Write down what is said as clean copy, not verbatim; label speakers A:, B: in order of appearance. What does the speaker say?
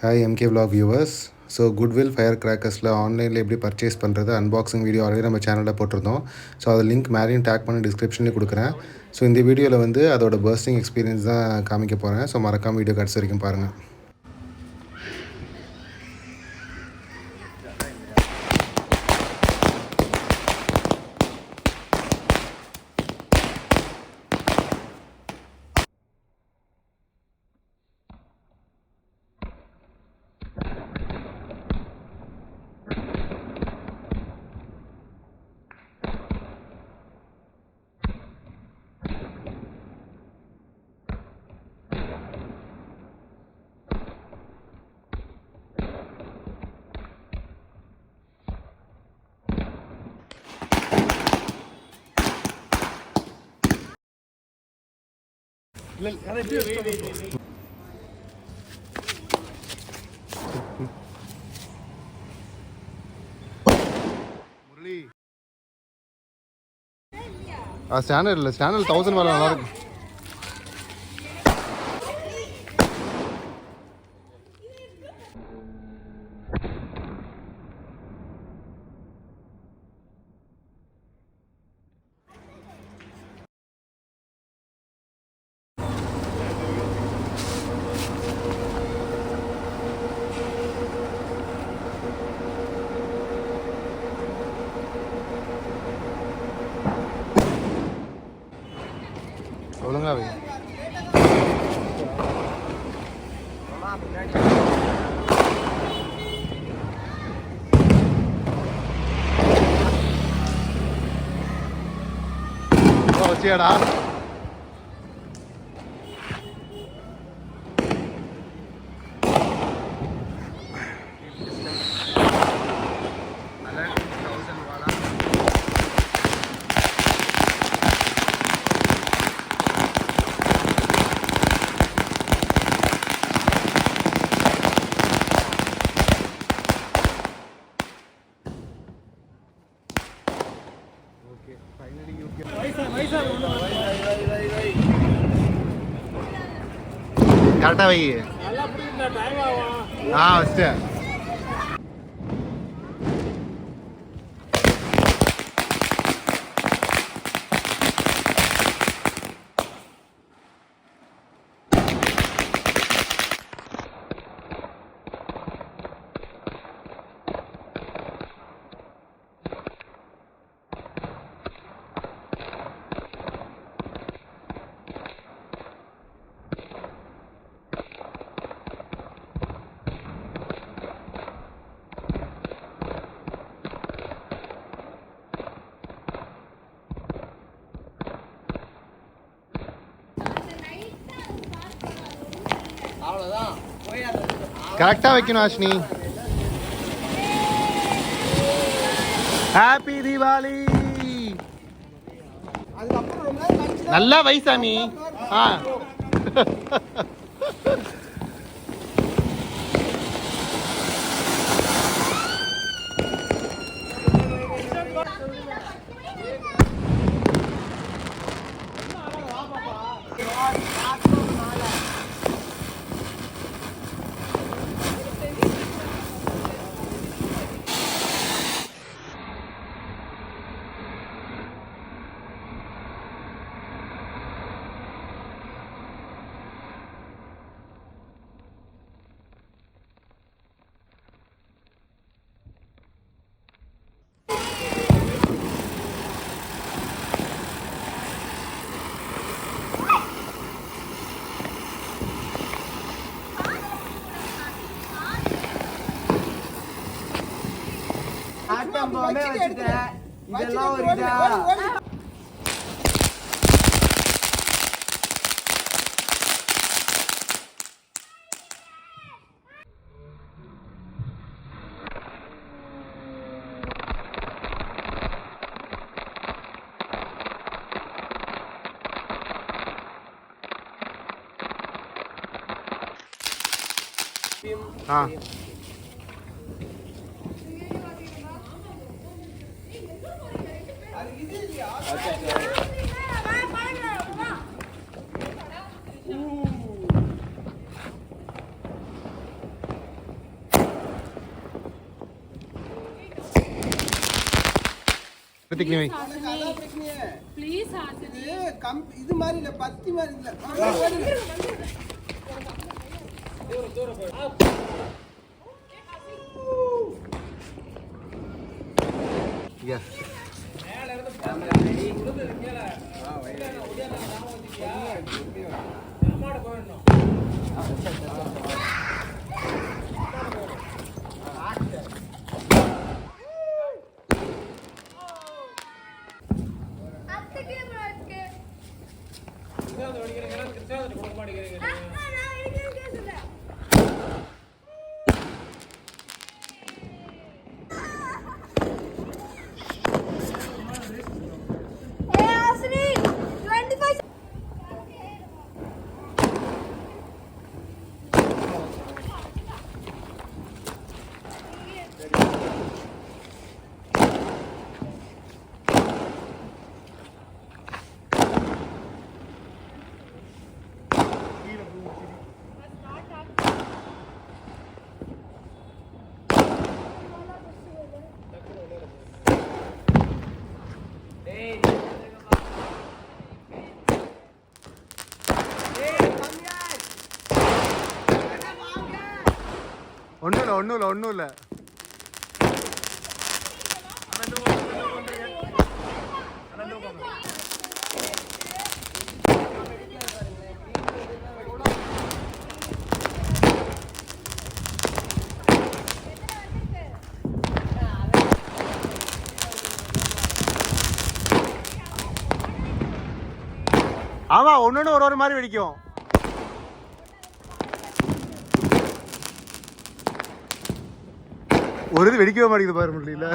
A: Hi MK vlog viewers. So Goodwill fire கிராக்கர்ஸில் ஆன்லைனில் எப்படி பர்ச்சேஸ் பண்ணுறது அன்பாக்சிங் வீடியோ ஆல்ரெடி நம்ம சேனலில் போட்டிருந்தோம். ஸோ அது லிங்க் மேலேயும் டேக் பண்ணி டிஸ்கிரிப்ஷன்லேயும் கொடுக்குறேன். ஸோ இந்த வீடியோவில் வந்து அதோட பர்ஸ்டிங் எக்ஸ்பீரியன்ஸ் தான் காமிக்க போகிறேன். ஸோ மறக்காமல் வீடியோ கடைசி வரைக்கும் பாருங்கள். ஸ்டாண்டர்ட் இல்லை, ஸ்டாண்டர்ட் 1000 மேலே நல்லாயிருக்கும். ஒழுங்காவே வச்சியாடா. கரெக்டாக வை. வச்சிட்டேன். கரெக்டா வைக்கணும் ஆஷ்னி. ஹாப்பி தீபாவளி. நல்லா வை சாமி. இதெல்லாம் ஒரு இதா?
B: இது மாதிரி இல்ல பத்தி மாதிரி இல்ல
A: ஒன்றும் இல்லை ஆமா ஒன்று ஒரு மாதிரி வெடிக்கும். ஒரு இது வெடிக்கவே மாட்டேங்குது பாரு முடியல.